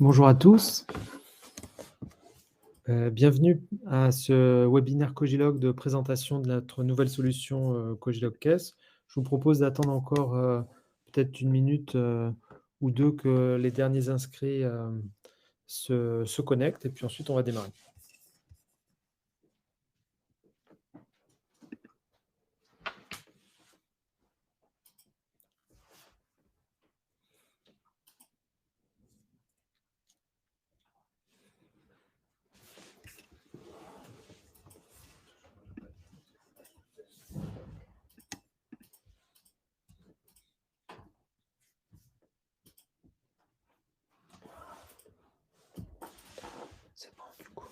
Bonjour à tous, bienvenue à ce webinaire Cogilog de présentation de notre nouvelle solution, Cogilog Caisse. Je vous propose d'attendre encore, peut-être 1 minute, ou 2 que les derniers inscrits, se connectent et puis ensuite on va démarrer. C'est bon du coup?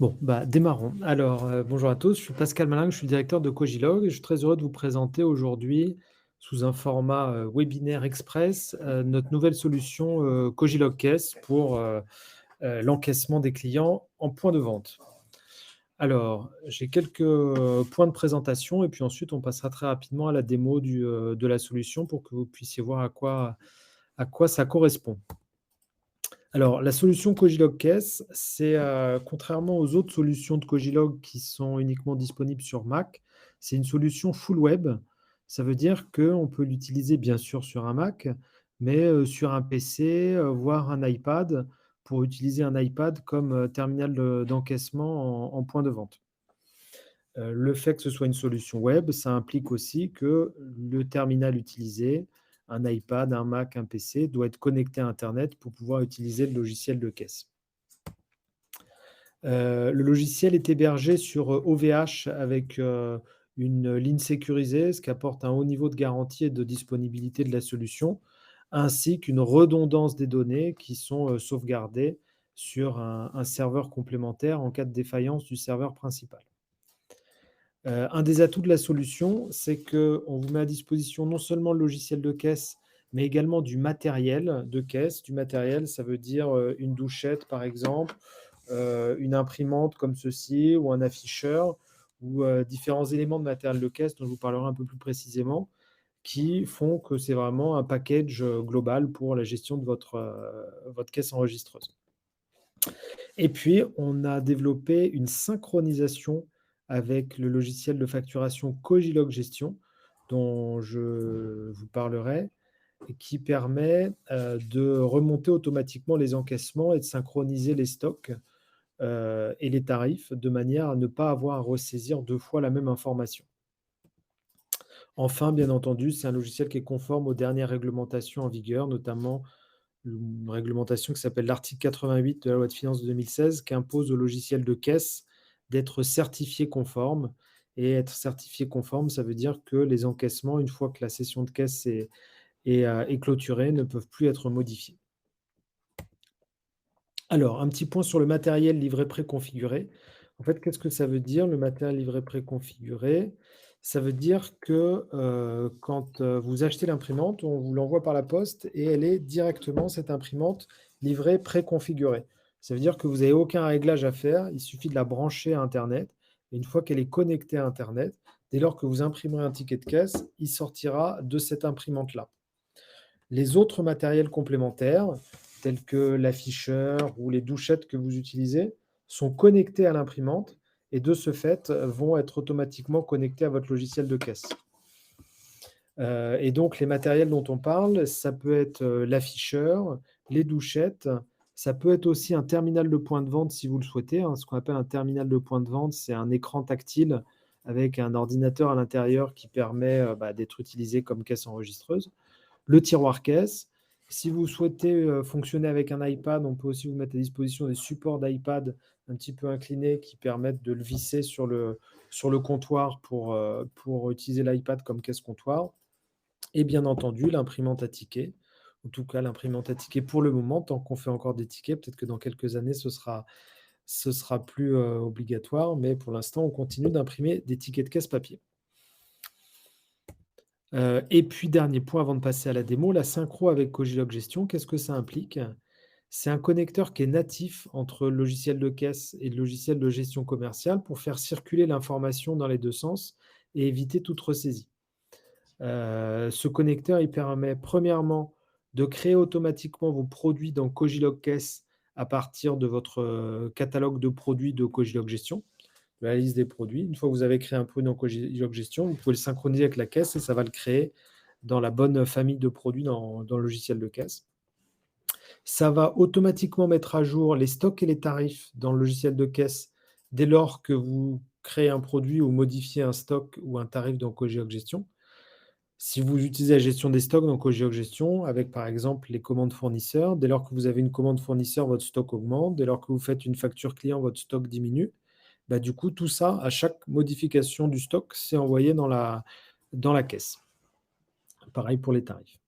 Bon, démarrons. Alors, bonjour à tous, je suis Pascal Malin, je suis le directeur de Cogilog et je suis très heureux de vous présenter aujourd'hui, sous un format, webinaire express, notre nouvelle solution, Cogilog Caisse pour, l'encaissement des clients en point de vente. Alors, j'ai quelques points de présentation et puis ensuite on passera très rapidement à la démo de la solution pour que vous puissiez voir à quoi ça correspond. Alors, la solution Cogilog Caisse, c'est, contrairement aux autres solutions de Cogilog qui sont uniquement disponibles sur Mac, c'est une solution full web. Ça veut dire qu'on peut l'utiliser bien sûr sur un Mac, mais, sur un PC, voire un iPad, pour utiliser un iPad comme, terminal d'encaissement en point de vente. Le fait que ce soit une solution web, ça implique aussi que le terminal utilisé, un iPad, un Mac, un PC, doit être connecté à internet pour pouvoir utiliser le logiciel de caisse. Le logiciel est hébergé sur, OVH avec, une ligne sécurisée, ce qui apporte un haut niveau de garantie et de disponibilité de la solution, ainsi qu'une redondance des données qui sont, sauvegardées sur un serveur complémentaire en cas de défaillance du serveur principal. Un des atouts de la solution, c'est qu'on vous met à disposition non seulement le logiciel de caisse, mais également du matériel de caisse. Du matériel, ça veut dire, une douchette par exemple, une imprimante comme ceci ou un afficheur ou, différents éléments de matériel de caisse dont je vous parlerai un peu plus précisément, qui font que c'est vraiment un package, global pour la gestion de votre caisse enregistreuse. Et puis, on a développé une synchronisation avec le logiciel de facturation Cogilog Gestion, dont je vous parlerai, et qui permet, de remonter automatiquement les encaissements et de synchroniser les stocks, et les tarifs, de manière à ne pas avoir à ressaisir 2 fois la même information. Enfin, bien entendu, c'est un logiciel qui est conforme aux dernières réglementations en vigueur, notamment une réglementation qui s'appelle l'article 88 de la loi de finances de 2016, qui impose aux logiciels de caisse d'être certifiés conformes. Et être certifié conforme, ça veut dire que les encaissements, une fois que la session de caisse est clôturée, ne peuvent plus être modifiés. Alors, un petit point sur le matériel livré préconfiguré. En fait, qu'est-ce que ça veut dire, le matériel livré préconfiguré? Ça veut dire que, quand, vous achetez l'imprimante, on vous l'envoie par la poste et elle est directement, cette imprimante, livrée préconfigurée. Ça veut dire que vous n'avez aucun réglage à faire, il suffit de la brancher à internet et une fois qu'elle est connectée à internet, dès lors que vous imprimerez un ticket de caisse, il sortira de cette imprimante-là. Les autres matériels complémentaires, tels que l'afficheur ou les douchettes que vous utilisez, sont connectés à l'imprimante et de ce fait, vont être automatiquement connectés à votre logiciel de caisse. Et donc les matériels dont on parle, ça peut être, l'afficheur, les douchettes, ça peut être aussi un terminal de point de vente si vous le souhaitez, hein. Ce qu'on appelle un terminal de point de vente, c'est un écran tactile avec un ordinateur à l'intérieur qui permet, d'être utilisé comme caisse enregistreuse. Le tiroir caisse. Si vous souhaitez, fonctionner avec un iPad, on peut aussi vous mettre à disposition des supports d'iPad un petit peu inclinés qui permettent de le visser sur le comptoir pour utiliser l'iPad comme caisse comptoir et bien entendu l'imprimante à tickets. En tout cas, l'imprimante à tickets pour le moment, tant qu'on fait encore des tickets, peut-être que dans quelques années ce sera plus, obligatoire, mais pour l'instant, on continue d'imprimer des tickets de caisse papier. Et puis dernier point avant de passer à la démo, la synchro avec Cogilog Gestion, qu'est-ce que ça implique? C'est un connecteur qui est natif entre le logiciel de caisse et le logiciel de gestion commerciale pour faire circuler l'information dans les 2 sens et éviter toute ressaisie. Ce connecteur, il permet premièrement de créer automatiquement vos produits dans Cogilog Caisse à partir de votre, catalogue de produits de Cogilog Gestion, la liste des produits. Une fois que vous avez créé un produit dans Cogilog Gestion, vous pouvez le synchroniser avec la caisse et ça va le créer dans la bonne famille de produits dans le logiciel de caisse. Ça va automatiquement mettre à jour les stocks et les tarifs dans le logiciel de caisse dès lors que vous créez un produit ou modifiez un stock ou un tarif dans Cogilog Gestion. Si vous utilisez la gestion des stocks dans Cogilog Gestion, avec par exemple les commandes fournisseurs, dès lors que vous avez une commande fournisseur, votre stock augmente. Dès lors que vous faites une facture client, votre stock diminue. Bah, du coup, tout ça, à chaque modification du stock, c'est envoyé dans la caisse. Pareil pour les tarifs.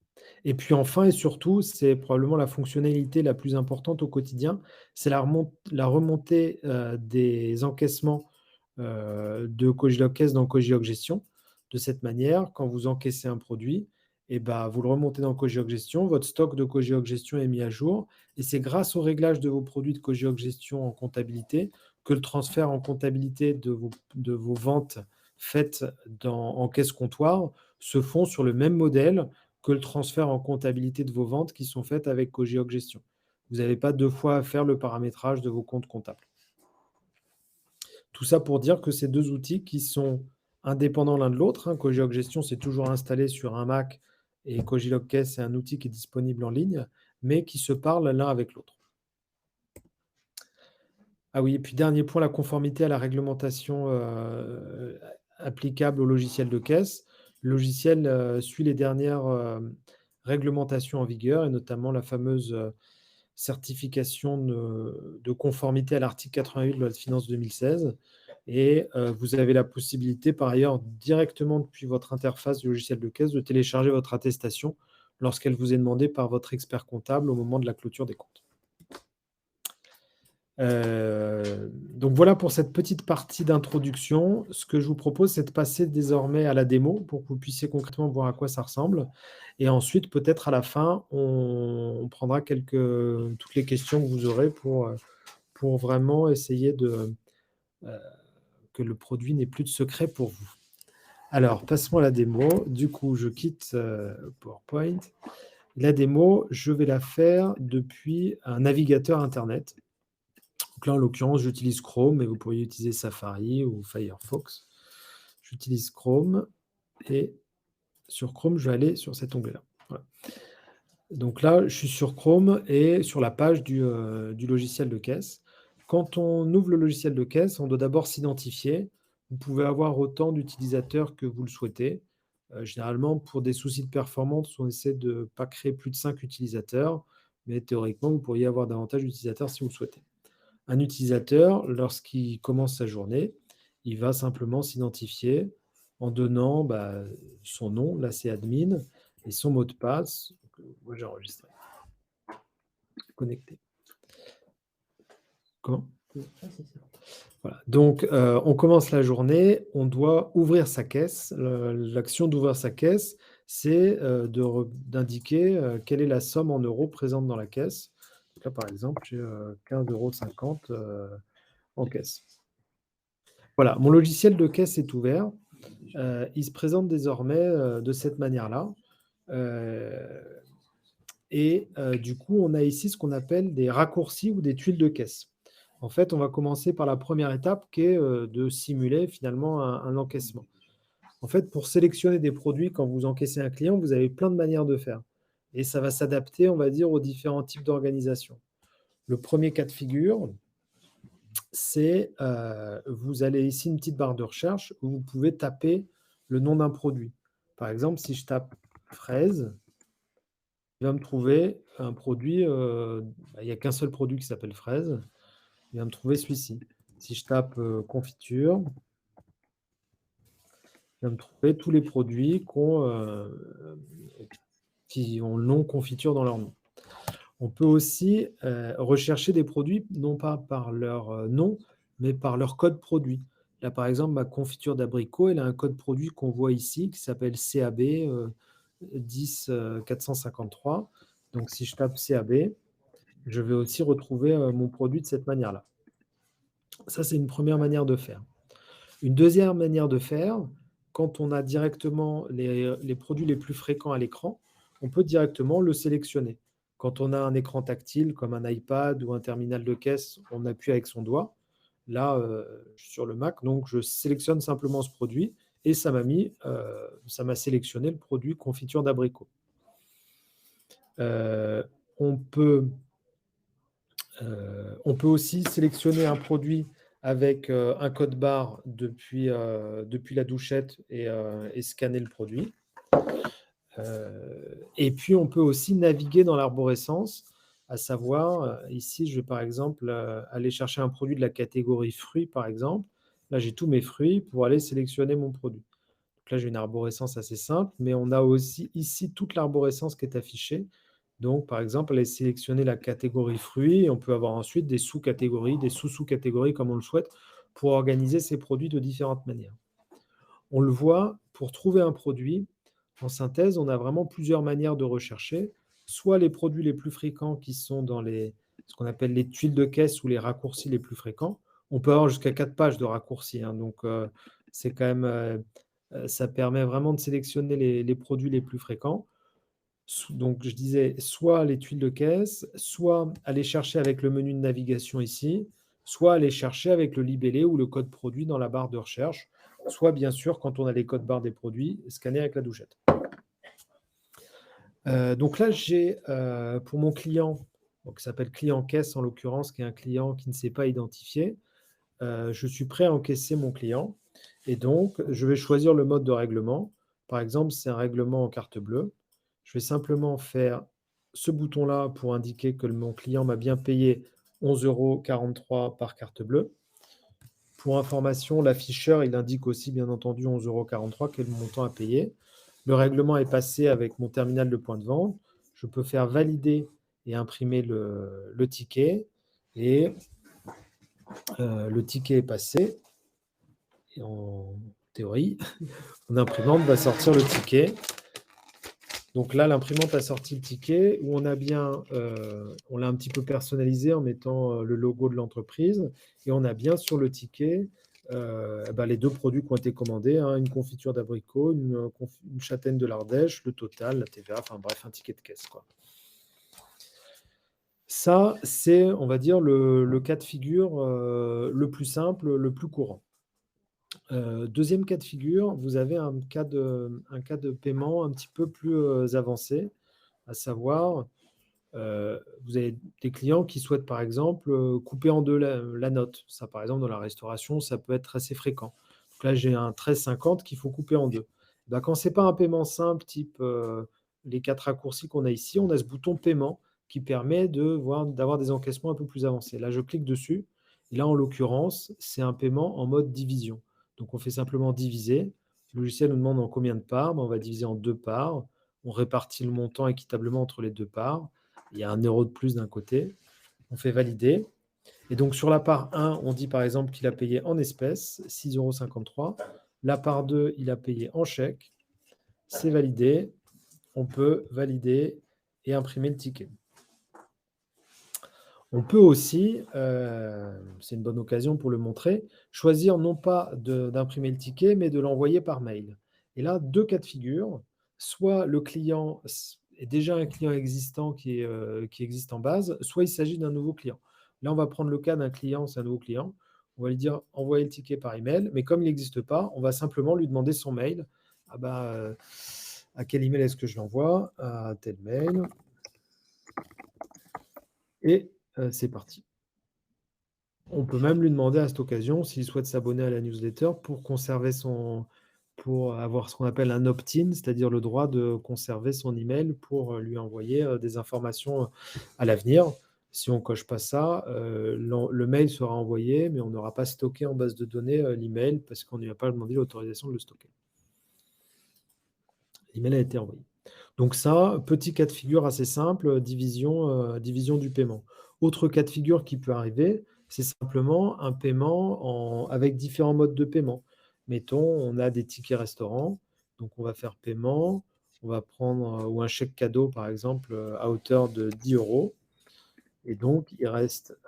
Et puis enfin et surtout, c'est probablement la fonctionnalité la plus importante au quotidien, c'est la remontée, des encaissements, de Cogilog Caisse dans Cogilog Gestion. De cette manière, quand vous encaissez un produit et bah, vous le remontez dans Cogilog Gestion, votre stock de Cogilog Gestion est mis à jour et c'est grâce au réglage de vos produits de Cogilog Gestion en comptabilité que le transfert en comptabilité de vos ventes faites en caisse comptoir se font sur le même modèle que le transfert en comptabilité de vos ventes qui sont faites avec Cogilog Gestion. Vous n'avez pas 2 fois à faire le paramétrage de vos comptes comptables. Tout ça pour dire que ces 2 outils qui sont indépendants l'un de l'autre, hein, Cogilog Gestion, c'est toujours installé sur un Mac et Cogilog Caisse, c'est un outil qui est disponible en ligne, mais qui se parlent l'un avec l'autre. Ah oui, et puis dernier point, la conformité à la réglementation, applicable au logiciel de caisse. Le logiciel, suit les dernières, réglementations en vigueur et notamment la fameuse, certification de conformité à l'article 88 de la loi de finances 2016 et vous avez la possibilité par ailleurs directement depuis votre interface du logiciel de caisse de télécharger votre attestation lorsqu'elle vous est demandée par votre expert comptable au moment de la clôture des comptes. Donc voilà pour cette petite partie d'introduction. Ce que je vous propose, c'est de passer désormais à la démo pour que vous puissiez concrètement voir à quoi ça ressemble. Et ensuite, peut-être à la fin, on prendra toutes les questions que vous aurez pour vraiment essayer que le produit n'ait plus de secret pour vous. Alors, passons à la démo. Du coup, je quitte PowerPoint. La démo, je vais la faire depuis un navigateur Internet. Donc là, en l'occurrence, j'utilise Chrome, mais vous pourriez utiliser Safari ou Firefox. J'utilise Chrome et sur Chrome, je vais aller sur cet onglet-là. Voilà. Donc là, je suis sur Chrome et sur la page du logiciel de caisse. Quand on ouvre le logiciel de caisse, on doit d'abord s'identifier. Vous pouvez avoir autant d'utilisateurs que vous le souhaitez. Généralement, pour des soucis de performance, on essaie de ne pas créer plus de 5 utilisateurs, mais théoriquement, vous pourriez avoir davantage d'utilisateurs si vous le souhaitez. Un utilisateur, lorsqu'il commence sa journée, il va simplement s'identifier en donnant son nom, là c'est admin, et son mot de passe. Moi j'ai enregistré. Connecté. Comment? Voilà. Donc, on commence la journée, on doit ouvrir sa caisse. L'action d'ouvrir sa caisse, c'est d'indiquer quelle est la somme en euros présente dans la caisse. Donc là, par exemple, j'ai 15,50 € en caisse. Voilà, mon logiciel de caisse est ouvert. Il se présente désormais de cette manière-là. Du coup, on a ici ce qu'on appelle des raccourcis ou des tuiles de caisse. En fait, on va commencer par la première étape qui est de simuler finalement un encaissement. En fait, pour sélectionner des produits, quand vous encaissez un client, vous avez plein de manières de faire. Et ça va s'adapter, on va dire, aux différents types d'organisation. Le premier cas de figure, c'est vous allez ici une petite barre de recherche où vous pouvez taper le nom d'un produit. Par exemple, si je tape fraise, il va me trouver un produit, il n'y a qu'un seul produit qui s'appelle fraise, il va me trouver celui-ci. Si je tape confiture, il va me trouver tous les produits qui ont le nom confiture dans leur nom. On peut aussi rechercher des produits, non pas par leur nom, mais par leur code produit. Là, par exemple, ma confiture d'abricot, elle a un code produit qu'on voit ici, qui s'appelle CAB 10453. Donc, si je tape CAB, je vais aussi retrouver mon produit de cette manière-là. Ça, c'est une première manière de faire. Une deuxième manière de faire, quand on a directement les produits les plus fréquents à l'écran, on peut directement le sélectionner. Quand on a un écran tactile comme un iPad ou un terminal de caisse, on appuie avec son doigt. Là, sur le Mac, donc je sélectionne simplement ce produit et ça m'a sélectionné le produit confiture d'abricot. On peut aussi sélectionner un produit avec un code barre depuis la douchette et scanner le produit. Et puis, on peut aussi naviguer dans l'arborescence, à savoir, ici, je vais par exemple aller chercher un produit de la catégorie fruits, par exemple. Là, j'ai tous mes fruits pour aller sélectionner mon produit. Donc là, j'ai une arborescence assez simple, mais on a aussi ici toute l'arborescence qui est affichée. Donc, par exemple, aller sélectionner la catégorie fruits, et on peut avoir ensuite des sous-catégories, des sous-sous-catégories comme on le souhaite, pour organiser ces produits de différentes manières. On le voit, pour trouver un produit, en synthèse, on a vraiment plusieurs manières de rechercher. Soit les produits les plus fréquents qui sont dans ce qu'on appelle les tuiles de caisse ou les raccourcis les plus fréquents. On peut avoir jusqu'à 4 pages de raccourcis, hein, donc c'est quand même, ça permet vraiment de sélectionner les produits les plus fréquents. Donc, je disais, soit les tuiles de caisse, soit aller chercher avec le menu de navigation ici, soit aller chercher avec le libellé ou le code produit dans la barre de recherche, soit bien sûr, quand on a les codes barres des produits, scanner avec la douchette. Donc là, j'ai pour mon client, qui s'appelle client caisse en l'occurrence, qui est un client qui ne s'est pas identifié, je suis prêt à encaisser mon client et donc je vais choisir le mode de règlement. Par exemple, c'est un règlement en carte bleue. Je vais simplement faire ce bouton-là pour indiquer que mon client m'a bien payé 11,43 € par carte bleue. Pour information, l'afficheur, il indique aussi bien entendu 11,43 € qui est le montant à payer. Le règlement est passé avec mon terminal de point de vente. Je peux faire valider et imprimer le ticket. Et le ticket est passé. Et en théorie, mon imprimante va sortir le ticket. Donc là, l'imprimante a sorti le ticket où on a bien, on l'a un petit peu personnalisé en mettant le logo de l'entreprise et on a bien sur le ticket les deux produits qui ont été commandés, hein, une confiture d'abricot, une châtaigne de l'Ardèche, le total, la TVA, enfin bref, un ticket de caisse, quoi. Ça, c'est, on va dire, le cas de figure le plus simple, le plus courant. Deuxième cas de figure, vous avez un cas de paiement un petit peu plus avancé, à savoir, vous avez des clients qui souhaitent par exemple couper en deux la note. Ça, par exemple, dans la restauration, ça peut être assez fréquent. Donc là, j'ai un 13,50 qu'il faut couper en deux. Ben, quand ce n'est pas un paiement simple, type les 4 raccourcis qu'on a ici, on a ce bouton paiement qui permet d'avoir des encaissements un peu plus avancés. Là, je clique dessus. Et là, en l'occurrence, c'est un paiement en mode division. Donc, on fait simplement diviser. Le logiciel nous demande en combien de parts. Ben, on va diviser en 2 parts. On répartit le montant équitablement entre les 2 parts. Il y a 1 € de plus d'un côté. On fait valider. Et donc, sur la part 1, on dit par exemple qu'il a payé en espèces, 6,53 €. La part 2, il a payé en chèque. C'est validé. On peut valider et imprimer le ticket. On peut aussi, c'est une bonne occasion pour le montrer, choisir non pas d'imprimer le ticket, mais de l'envoyer par mail. Et là, 2 cas de figure. Soit le client est déjà un client existant qui existe en base, soit il s'agit d'un nouveau client. Là, on va prendre le cas d'un client, c'est un nouveau client. On va lui dire envoyer le ticket par email, mais comme il n'existe pas, on va simplement lui demander son mail. À quel email est-ce que je l'envoie? À tel mail. Et c'est parti. On peut même lui demander à cette occasion s'il souhaite s'abonner à la newsletter pour avoir ce qu'on appelle un opt-in, c'est-à-dire le droit de conserver son email pour lui envoyer des informations à l'avenir. Si on ne coche pas ça, le mail sera envoyé, mais on n'aura pas stocké en base de données l'email parce qu'on ne lui a pas demandé l'autorisation de le stocker. L'email a été envoyé. Donc ça, petit cas de figure assez simple, division du paiement. Autre cas de figure qui peut arriver, c'est simplement un paiement avec différents modes de paiement. Mettons, on a des tickets restaurants, donc on va faire paiement, on va prendre ou un chèque cadeau par exemple à hauteur de 10 €. Et donc il reste,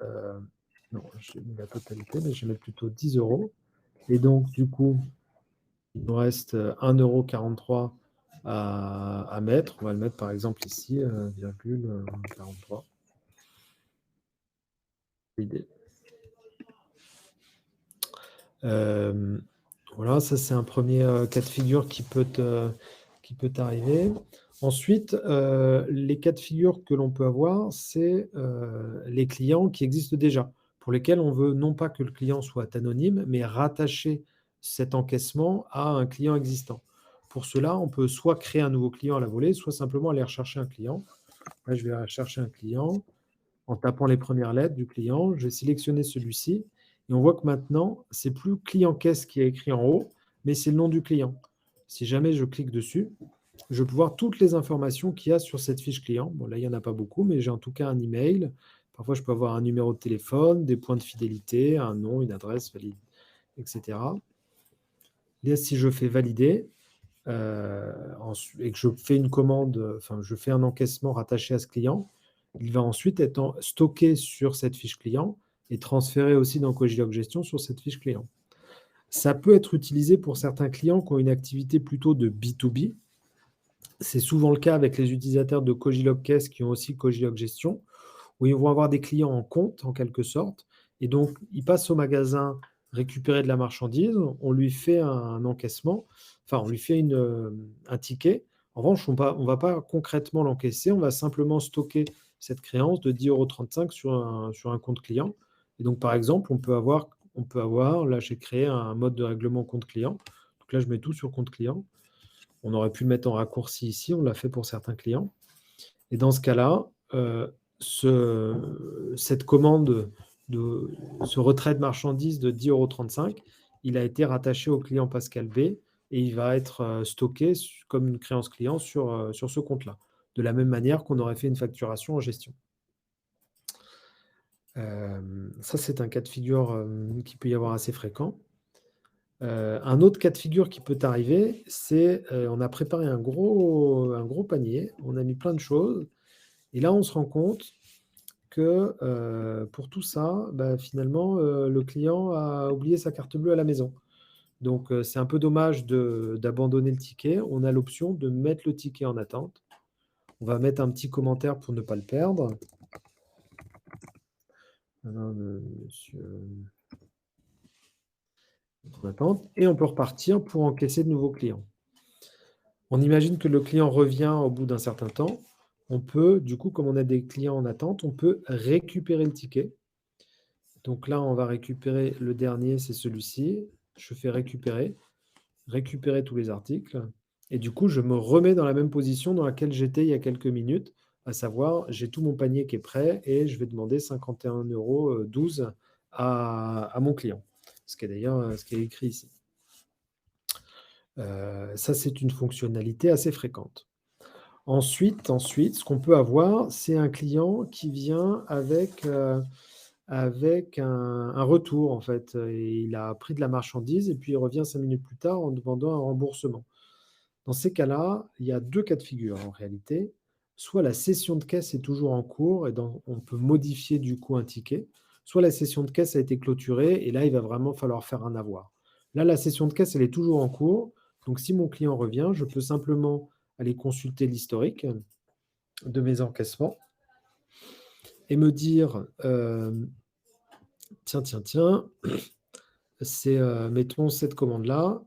non, j'ai mis la totalité, mais je vais mettre plutôt 10 €. Et donc du coup, Il nous reste 1,43 € à mettre. On va le mettre par exemple ici, virgule 43. Idée. Voilà, ça c'est un premier cas de figure qui peut t'arriver. Ensuite, les cas de figure que l'on peut avoir, c'est les clients qui existent déjà, pour lesquels on veut non pas que le client soit anonyme, mais rattacher cet encaissement à un client existant. Pour cela, on peut soit créer un nouveau client à la volée, soit simplement aller rechercher un client. Là, je vais rechercher un client. En tapant les premières lettres du client, je vais sélectionner celui-ci et on voit que maintenant, c'est plus client caisse qui est écrit en haut, mais c'est le nom du client. Si jamais je clique dessus, je peux voir toutes les informations qu'il y a sur cette fiche client. Bon, là, il n'y en a pas beaucoup, mais j'ai en tout cas un email. Parfois, je peux avoir un numéro de téléphone, des points de fidélité, un nom, une adresse valide, etc. Là, si je fais valider et que je fais une commande, enfin, je fais un encaissement rattaché à ce client, il va ensuite être stocké sur cette fiche client et transféré aussi dans Cogilog Gestion sur cette fiche client. Ça peut être utilisé pour certains clients qui ont une activité plutôt de B2B. C'est souvent le cas avec les utilisateurs de Cogilog Caisse qui ont aussi Cogilog Gestion, où ils vont avoir des clients en compte, en quelque sorte, et donc ils passent au magasin récupérer de la marchandise, on lui fait un encaissement, enfin on lui fait un ticket. En revanche, on ne va pas concrètement l'encaisser, on va simplement stocker cette créance de 10,35 € sur un compte client. Et donc par exemple, on peut avoir, là j'ai créé un mode de règlement compte client, donc là je mets tout sur compte client. On aurait pu le mettre en raccourci ici, on l'a fait pour certains clients. Et dans ce cas-là, cette commande, ce retrait de marchandises de 10,35 €, il a été rattaché au client Pascal B et il va être stocké comme une créance client sur ce compte-là, de la même manière qu'on aurait fait une facturation en gestion. Ça, c'est un cas de figure qui peut y avoir assez fréquent. Un autre cas de figure qui peut arriver, c'est on a préparé un gros panier, on a mis plein de choses et là, on se rend compte que, pour tout ça, bah, finalement, le client a oublié sa carte bleue à la maison. Donc, c'est un peu dommage d'abandonner le ticket. On a l'option de mettre le ticket en attente. On va mettre un petit commentaire pour ne pas le perdre. Alors, monsieur en attente et on peut repartir pour encaisser de nouveaux clients. On imagine que le client revient au bout d'un certain temps. On peut, du coup, comme on a des clients en attente, on peut récupérer le ticket. Donc là, on va récupérer le dernier, c'est celui-ci. Je fais récupérer tous les articles. Et du coup, je me remets dans la même position dans laquelle j'étais il y a quelques minutes, à savoir, j'ai tout mon panier qui est prêt et je vais demander 51,12 € à mon client. Ce qui est d'ailleurs ce qui est écrit ici. Ça, c'est une fonctionnalité assez fréquente. Ensuite, ce qu'on peut avoir, c'est un client qui vient avec un retour, en fait. Et il a pris de la marchandise et puis il revient 5 minutes plus tard en demandant un remboursement. Dans ces cas-là, il y a 2 cas de figure en réalité. Soit la session de caisse est toujours en cours et on peut modifier du coup un ticket, soit la session de caisse a été clôturée et là, il va vraiment falloir faire un avoir. Là, la session de caisse, elle est toujours en cours. Donc si mon client revient, je peux simplement aller consulter l'historique de mes encaissements et me dire, tiens, c'est, mettons cette commande-là,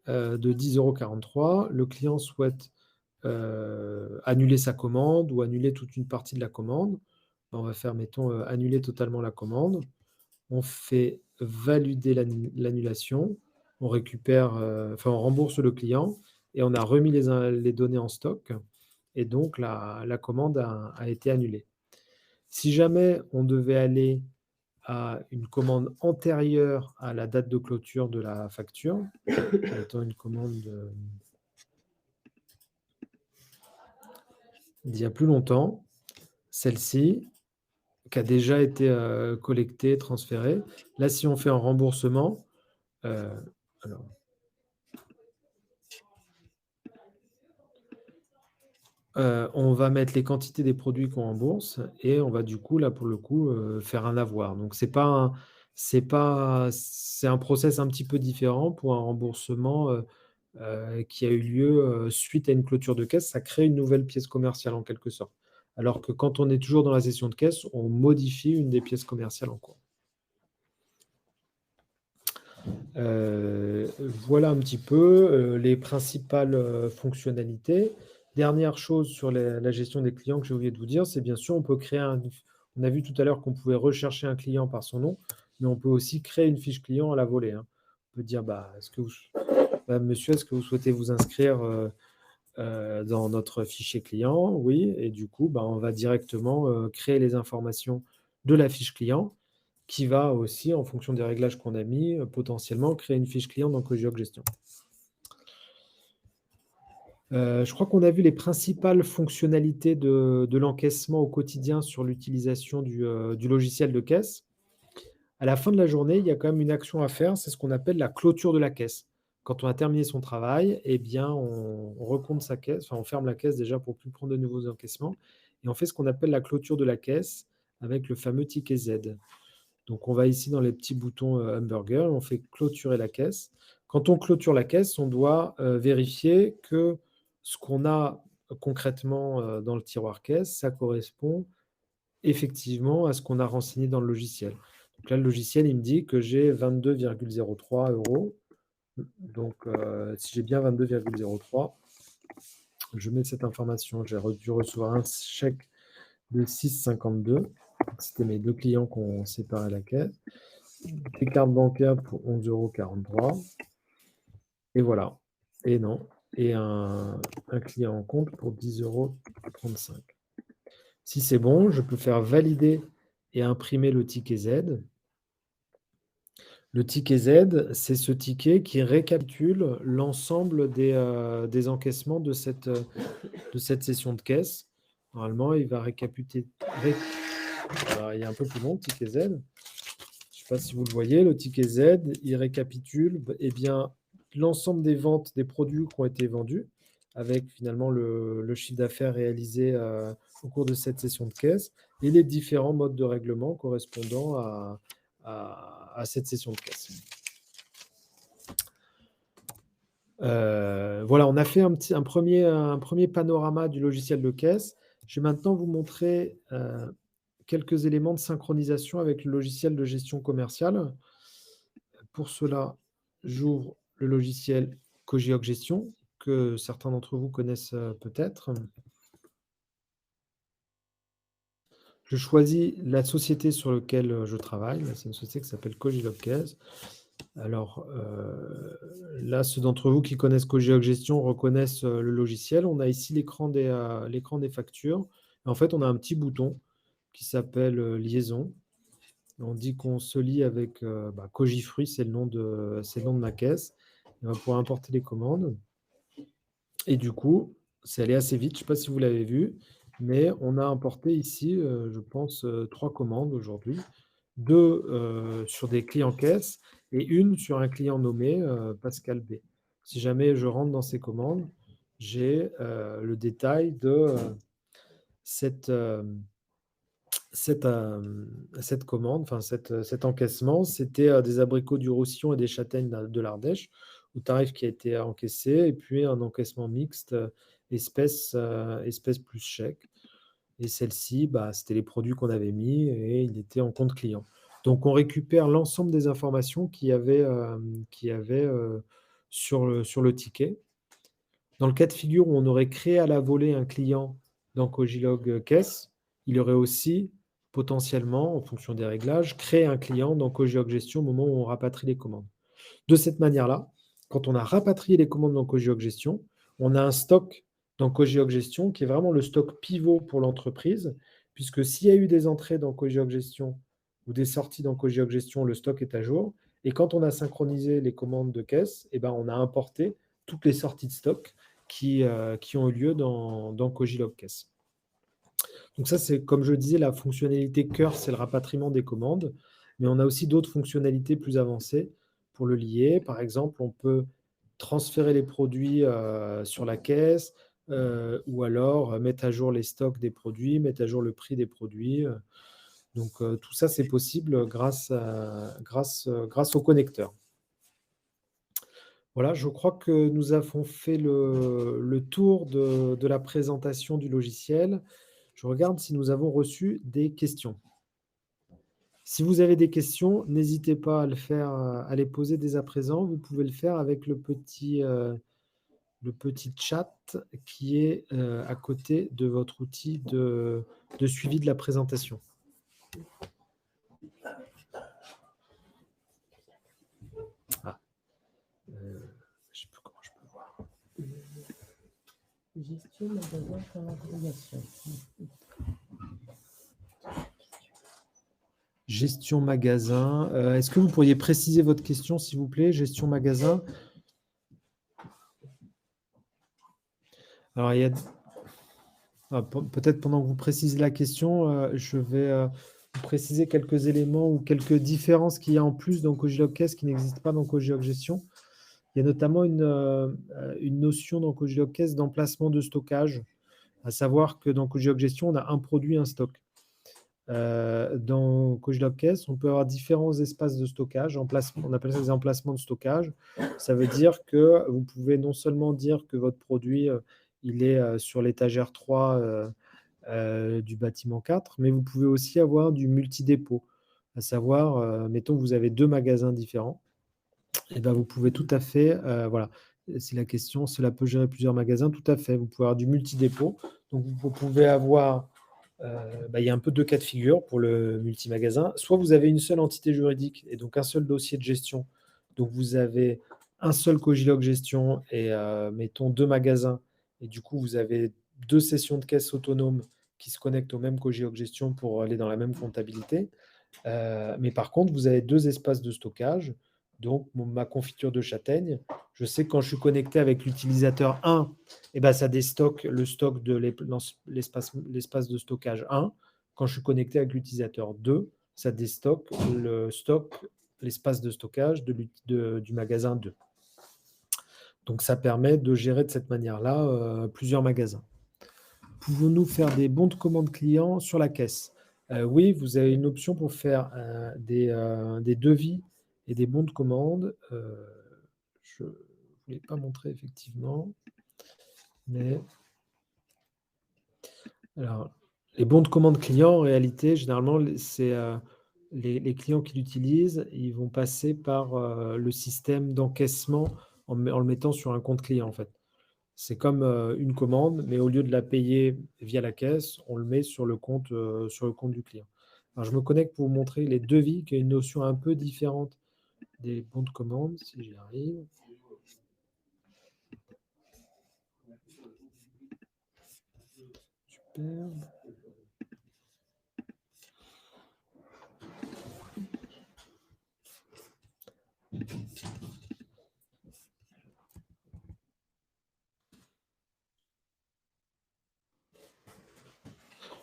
de 10,43 €. Le client souhaite annuler sa commande ou annuler toute une partie de la commande. On va faire, mettons, annuler totalement la commande. On fait valider l'annulation. On récupère, enfin, on rembourse le client et on a remis les données en stock et donc la commande a été annulée. Si jamais on devait aller à une commande antérieure à la date de clôture de la facture, mettons une commande d'il y a plus longtemps, celle-ci, qui a déjà été collectée, transférée. Là, si on fait un remboursement, alors, on va mettre les quantités des produits qu'on rembourse et on va du coup, là, pour le coup, faire un avoir. Donc c'est un process un petit peu différent pour un remboursement, qui a eu lieu suite à une clôture de caisse, ça crée une nouvelle pièce commerciale en quelque sorte. Alors que quand on est toujours dans la session de caisse, on modifie une des pièces commerciales en cours. Voilà un petit peu les principales fonctionnalités. Dernière chose sur la gestion des clients que j'ai oublié de vous dire, c'est bien sûr, on peut créer on a vu tout à l'heure qu'on pouvait rechercher un client par son nom, mais on peut aussi créer une fiche client à la volée, hein. On peut dire, monsieur, est-ce que vous souhaitez vous inscrire dans notre fichier client? Oui, et du coup, on va directement créer les informations de la fiche client qui va aussi, en fonction des réglages qu'on a mis, potentiellement créer une fiche client dans Cogiloc Gestion. Je crois qu'on a vu les principales fonctionnalités de l'encaissement au quotidien sur l'utilisation du logiciel de caisse. À la fin de la journée, il y a quand même une action à faire, c'est ce qu'on appelle la clôture de la caisse. Quand on a terminé son travail, eh bien, on recompte sa caisse, enfin, on ferme la caisse déjà pour plus prendre de nouveaux encaissements, et on fait ce qu'on appelle la clôture de la caisse avec le fameux ticket Z. Donc, on va ici dans les petits boutons hamburger, on fait clôturer la caisse. Quand on clôture la caisse, on doit vérifier que ce qu'on a concrètement dans le tiroir caisse, ça correspond effectivement à ce qu'on a renseigné dans le logiciel. Donc là, le logiciel, il me dit que j'ai 22,03 €. Donc, si j'ai bien 22,03, je mets cette information. J'ai dû recevoir un chèque de 6,52. C'était mes deux clients qui ont séparé la caisse. Des cartes bancaires pour 11,43 €. Et voilà. Et non. Et un client en compte pour 10,35 €. Si c'est bon, je peux faire valider et imprimer le ticket Z. Le ticket Z, c'est ce ticket qui récapitule l'ensemble des encaissements de cette session de caisse. Normalement, il va récapituler. Alors, il est un peu plus long, le ticket Z. Je ne sais pas si vous le voyez, le ticket Z, il récapitule bien, l'ensemble des ventes des produits qui ont été vendus, avec finalement le chiffre d'affaires réalisé au cours de cette session de caisse et les différents modes de règlement correspondant à cette session de caisse. Voilà, on a fait un premier panorama du logiciel de caisse. Je vais maintenant vous montrer quelques éléments de synchronisation avec le logiciel de gestion commerciale. Pour cela, j'ouvre le logiciel Cogiloc Gestion, que certains d'entre vous connaissent peut-être. Je choisis la société sur laquelle je travaille. C'est une société qui s'appelle Cogiloc Caisse. Alors là, ceux d'entre vous qui connaissent Cogiloc Gestion reconnaissent le logiciel. On a ici l'écran des factures. Et en fait, on a un petit bouton qui s'appelle Liaison. On dit qu'on se lie avec Cogifruit, c'est le nom de ma caisse. On va pouvoir importer les commandes. Et du coup, c'est allé assez vite. Je ne sais pas si vous l'avez vu, mais on a importé ici, je pense, 3 commandes aujourd'hui. 2 sur des clients caisse et une sur un client nommé Pascal B. Si jamais je rentre dans ces commandes, j'ai le détail de cette commande, enfin cet encaissement. C'était des abricots du Roussillon et des châtaignes de l'Ardèche, au tarif qui a été encaissé, et puis un encaissement mixte espèces plus chèque. Et celle-ci, c'était les produits qu'on avait mis et il était en compte client. Donc, on récupère l'ensemble des informations qu'il y avait sur le ticket. Dans le cas de figure où on aurait créé à la volée un client dans Cogilog Caisse, il aurait aussi potentiellement, en fonction des réglages, créé un client dans Cogilog Gestion au moment où on rapatrie les commandes. De cette manière-là, quand on a rapatrié les commandes dans Cogilog Gestion, on a un stock dans Cogilog Gestion qui est vraiment le stock pivot pour l'entreprise, puisque s'il y a eu des entrées dans Cogilog Gestion ou des sorties dans Cogilog Gestion, le stock est à jour. Et quand on a synchronisé les commandes de caisse, on a importé toutes les sorties de stock qui ont eu lieu dans Cogilog Caisse. Donc ça, c'est, comme je le disais, la fonctionnalité cœur, c'est le rapatriement des commandes. Mais on a aussi d'autres fonctionnalités plus avancées pour le lier. Par exemple, on peut transférer les produits sur la caisse ou alors mettre à jour les stocks des produits, mettre à jour le prix des produits. Donc, tout ça, c'est possible grâce au connecteur. Voilà, je crois que nous avons fait le tour de la présentation du logiciel. Je regarde si nous avons reçu des questions. Si vous avez des questions, n'hésitez pas à le faire, à les poser dès à présent. Vous pouvez le faire avec le petit chat qui est, à côté de votre outil de suivi de la présentation. Ah, je ne sais plus comment je peux voir. Gestion magasin calendriation. Gestion magasin. Est-ce que vous pourriez préciser votre question, s'il vous plaît? Gestion magasin. Alors, il y a peut-être pendant que vous précisez la question, je vais vous préciser quelques éléments ou quelques différences qu'il y a en plus dans Cogilog Caisse qui n'existent pas dans Cogilog Gestion. Il y a notamment une notion dans Cogilog Caisse d'emplacement de stockage, à savoir que dans Cogilog Gestion, on a un produit, un stock. Dans Cogilog Caisse, on peut avoir différents espaces de stockage, on appelle ça des emplacements de stockage. Ça veut dire que vous pouvez non seulement dire que votre produit, il est sur l'étagère 3 du bâtiment 4, mais vous pouvez aussi avoir du multi-dépôt, à savoir, mettons, vous avez 2 magasins différents, et ben vous pouvez tout à fait, voilà, si la question, cela peut gérer plusieurs magasins, tout à fait, vous pouvez avoir du multi-dépôt. Donc vous pouvez avoir, il y a un peu 2 cas de figure pour le multi-magasin. Soit vous avez une seule entité juridique et donc un seul dossier de gestion. Donc vous avez un seul Cogilog Gestion et mettons 2 magasins et du coup vous avez 2 sessions de caisse autonomes qui se connectent au même Cogilog Gestion pour aller dans la même comptabilité. Mais par contre, vous avez 2 espaces de stockage. Donc ma confiture de châtaigne, je sais que quand je suis connecté avec l'utilisateur 1, eh ben, ça déstocke le stock de l'espace de stockage 1. Quand je suis connecté avec l'utilisateur 2, ça déstocke l'espace de stockage du magasin 2. Donc ça permet de gérer de cette manière-là plusieurs magasins. Pouvons-nous faire des bons de commande clients sur la caisse? Oui, vous avez une option pour faire des devis et des bons de commande. Je ne vous l'ai pas montré effectivement, mais alors, les bons de commande clients, en réalité, généralement, c'est les clients qui l'utilisent, ils vont passer par le système d'encaissement en le mettant sur un compte client, en fait. C'est comme une commande, mais au lieu de la payer via la caisse, on le met sur le compte du client. Alors, je me connecte pour vous montrer les devis, qui est une notion un peu différente des bons de commande, si j'y arrive. Superbe.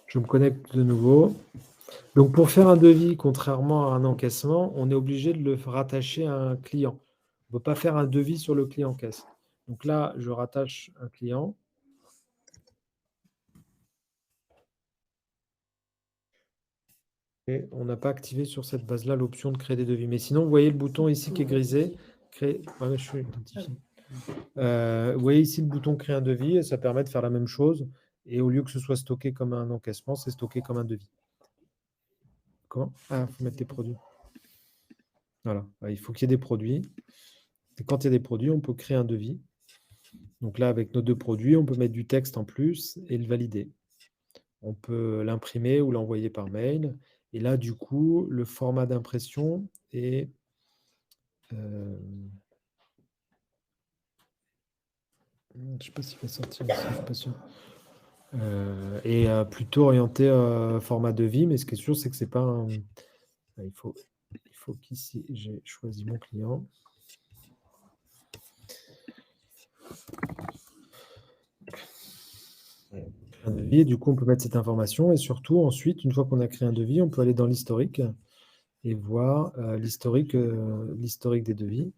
Je me connecte de nouveau. Donc, pour faire un devis, contrairement à un encaissement, on est obligé de le rattacher à un client. On ne peut pas faire un devis sur le client caisse. Donc là, je rattache un client. Et on n'a pas activé sur cette base-là l'option de créer des devis. Mais sinon, vous voyez le bouton ici qui est grisé. Je suis identifié. Vous voyez ici le bouton créer un devis et ça permet de faire la même chose. Et au lieu que ce soit stocké comme un encaissement, c'est stocké comme un devis. Comment? Ah, il faut mettre des produits. Voilà, il faut qu'il y ait des produits. Et quand il y a des produits, on peut créer un devis. Donc là, avec nos 2 produits, on peut mettre du texte en plus et le valider. On peut l'imprimer ou l'envoyer par mail. Et là, du coup, le format d'impression est je ne sais pas s'il va sortir ici, je ne suis pas sûr. Et plutôt orienté format devis, mais ce qui est sûr, c'est que c'est pas un. Il faut qu'ici, j'ai choisi mon client. Un devis, et du coup, on peut mettre cette information. Et surtout, ensuite, une fois qu'on a créé un devis, on peut aller dans l'historique et voir l'historique des devis,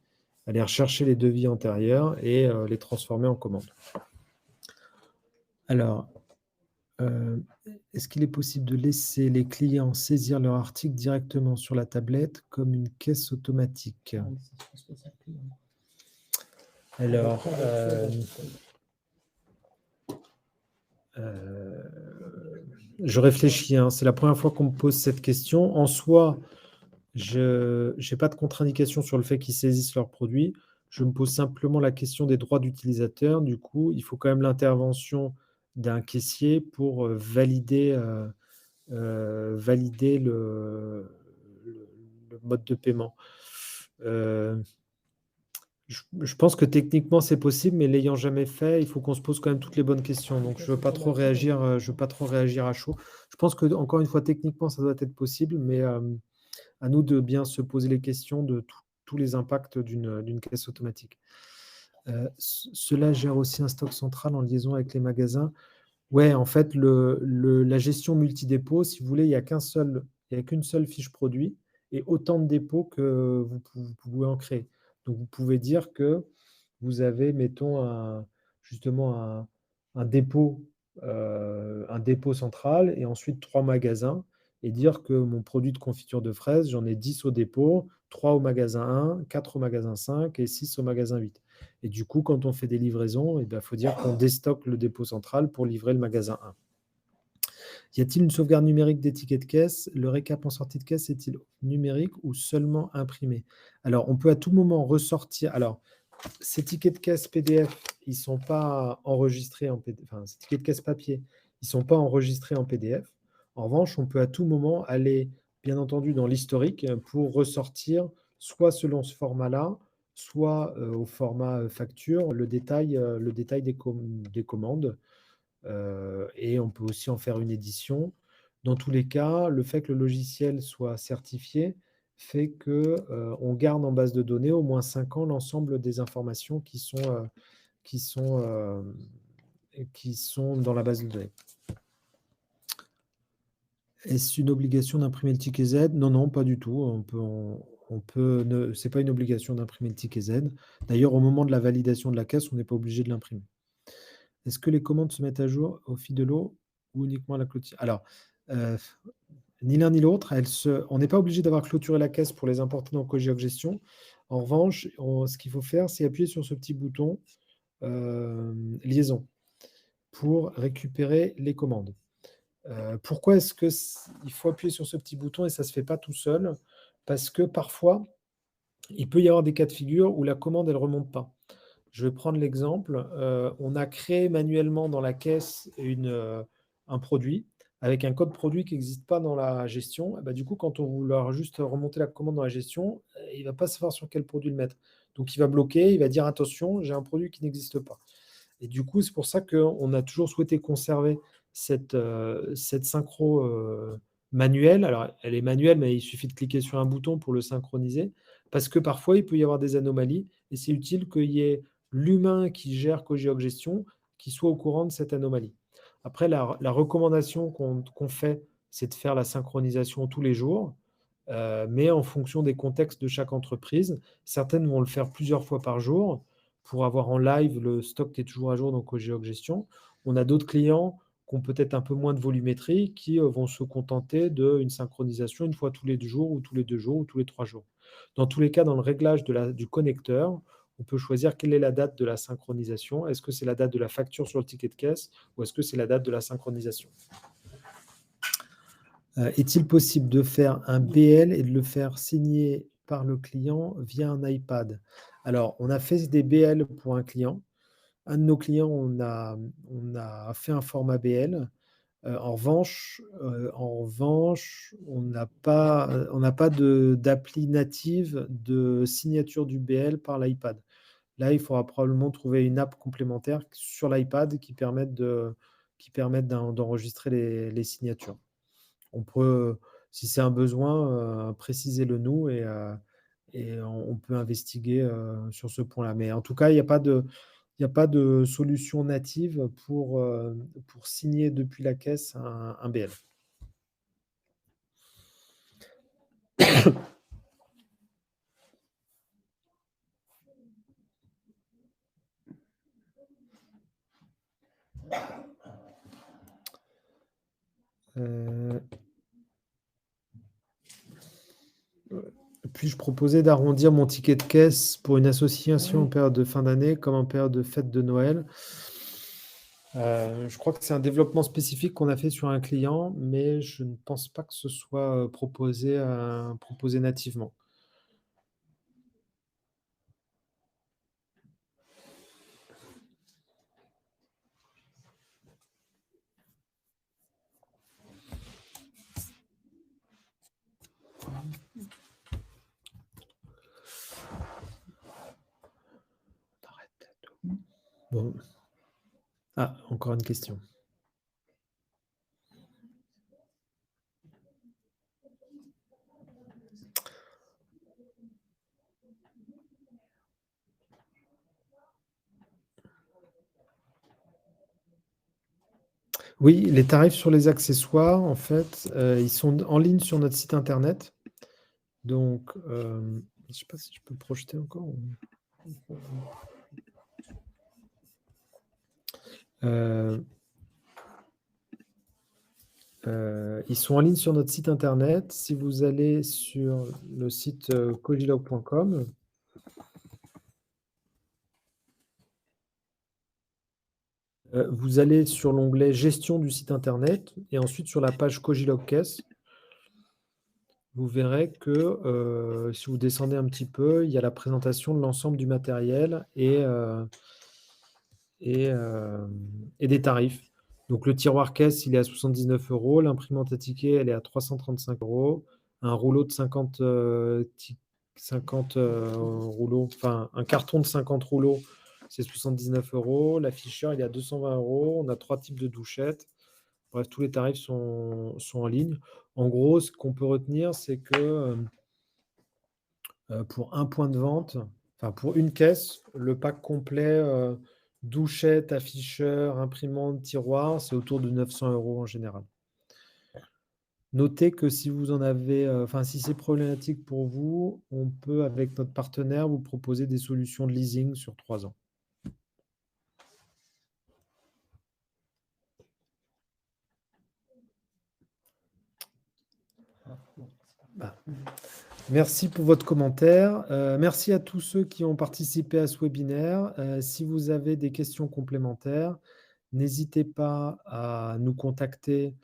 aller rechercher les devis antérieurs et les transformer en commande. Alors, est-ce qu'il est possible de laisser les clients saisir leur article directement sur la tablette comme une caisse automatique? Alors, je réfléchis, hein. C'est la première fois qu'on me pose cette question. En soi, je n'ai pas de contre-indication sur le fait qu'ils saisissent leurs produits. Je me pose simplement la question des droits d'utilisateur. Du coup, il faut quand même l'intervention d'un caissier pour valider le le mode de paiement. Heu, je pense que techniquement, c'est possible, mais l'ayant jamais fait, il faut qu'on se pose quand même toutes les bonnes questions. Donc je veux pas trop réagir, je veux pas trop réagir à chaud. Je pense que encore une fois, techniquement, ça doit être possible, mais à nous de bien se poser les questions de tous les impacts d'une caisse automatique. Cela gère aussi un stock central en liaison avec les magasins. Ouais, en fait, la gestion multi-dépôt, si vous voulez, il y a qu'une seule fiche produit et autant de dépôts que vous pouvez en créer. Donc vous pouvez dire que vous avez, mettons, justement un dépôt central et ensuite 3 magasins et dire que mon produit de confiture de fraises, j'en ai 10 au dépôt, 3 au magasin 1, 4 au magasin 5 et 6 au magasin 8. Et du coup, quand on fait des livraisons, il faut dire qu'on déstocke le dépôt central pour livrer le magasin 1. Y a-t-il une sauvegarde numérique des tickets de caisse? Le récap en sortie de caisse est-il numérique ou seulement imprimé? Alors, on peut à tout moment ressortir. Alors, ces tickets de caisse PDF, ils sont pas enregistrés en PDF, enfin, ces tickets de caisse papier, ils sont pas enregistrés en PDF. En revanche, on peut à tout moment aller, bien entendu, dans l'historique pour ressortir, soit selon ce format-là, soit au format facture, le détail des commandes. Et on peut aussi en faire une édition. Dans tous les cas, le fait que le logiciel soit certifié fait que, on garde en base de données au moins 5 ans l'ensemble des informations qui sont, qui sont dans la base de données. Est-ce une obligation d'imprimer le ticket Z? Non, non, pas du tout. C'est pas une obligation d'imprimer le ticket Z. D'ailleurs, au moment de la validation de la caisse, on n'est pas obligé de l'imprimer. Est-ce que les commandes se mettent à jour au fil de l'eau ou uniquement à la clôture? Alors, heu, ni l'un ni l'autre, on n'est pas obligé d'avoir clôturé la caisse pour les importer dans Cogeoc Gestion. En revanche, ce qu'il faut faire, c'est appuyer sur ce petit bouton, liaison, pour récupérer les commandes. Pourquoi est-ce que il faut appuyer sur ce petit bouton et ça ne se fait pas tout seul? Parce que parfois, il peut y avoir des cas de figure où la commande, elle remonte pas. Je vais prendre l'exemple, on a créé manuellement dans la caisse un produit avec un code produit qui n'existe pas dans la gestion. Et bah, du coup, quand on va vouloir juste remonter la commande dans la gestion, il ne va pas savoir sur quel produit le mettre. Donc il va bloquer, il va dire: «Attention, j'ai un produit qui n'existe pas». Et du coup, c'est pour ça qu'on a toujours souhaité conserver cette synchro, manuelle. Alors, elle est manuelle, mais il suffit de cliquer sur un bouton pour le synchroniser, parce que parfois, il peut y avoir des anomalies et c'est utile qu'il y ait l'humain qui gère Cogeoc Gestion, qui soit au courant de cette anomalie. Après, la recommandation qu'on fait, c'est de faire la synchronisation tous les jours, mais en fonction des contextes de chaque entreprise. Certaines vont le faire plusieurs fois par jour pour avoir en live le stock qui est toujours à jour dans Cogeoc Gestion. On a d'autres clients qui ont peut-être un peu moins de volumétrie, qui vont se contenter d'une synchronisation une fois tous les 2 jours ou tous les 2 jours ou tous les 3 jours. Dans tous les cas, dans le réglage du connecteur, on peut choisir quelle est la date de la synchronisation. Est-ce que c'est la date de la facture sur le ticket de caisse ou est-ce que c'est la date de la synchronisation? Est-il possible de faire un BL et de le faire signer par le client via un iPad? Alors, on a fait des BL pour un client. Un de nos clients, on a fait un format BL. En revanche, on n'a pas d'appli native de signature du BL par l'iPad. Là, il faudra probablement trouver une app complémentaire sur l'iPad qui permette d'enregistrer les signatures. On peut, si c'est un besoin, précisez-le nous et on peut investiguer, sur ce point-là. Mais en tout cas, il y a pas de solution native pour signer depuis la caisse un BL. Heu puis-je proposer d'arrondir mon ticket de caisse pour une association en Oui. période de fin d'année comme en période de fête de Noël? Je crois que c'est un développement spécifique qu'on a fait sur un client, mais je ne pense pas que ce soit, proposé nativement. Bon. Ah, encore une question. Oui, les tarifs sur les accessoires, en fait, ils sont en ligne sur notre site internet. Donc, je ne sais pas si je peux projeter encore ou heu ils sont en ligne sur notre site internet. Si vous allez sur le site, cogilog.com, vous allez sur l'onglet gestion du site internet et ensuite sur la page Cogilog Caisse, vous verrez que, si vous descendez un petit peu, il y a la présentation de l'ensemble du matériel et des tarifs. Donc le tiroir caisse, il est à 79 €, l'imprimante à tickets, elle est à 335 €, un rouleau de 50, 50, rouleaux, enfin un carton de 50 rouleaux, c'est 79 €. L'afficheur, il est à 220 €. On a 3 types de douchettes. Bref, tous les tarifs sont en ligne. En gros, ce qu'on peut retenir, c'est que, pour un point de vente, enfin pour une caisse, le pack complet, douchette, afficheur, imprimante, tiroir, c'est autour de 900 € en général. Notez que si vous en avez, enfin si c'est problématique pour vous, on peut avec notre partenaire vous proposer des solutions de leasing sur 3 ans. Bah, merci pour votre commentaire. Merci à tous ceux qui ont participé à ce webinaire. Si vous avez des questions complémentaires, n'hésitez pas à nous contacter,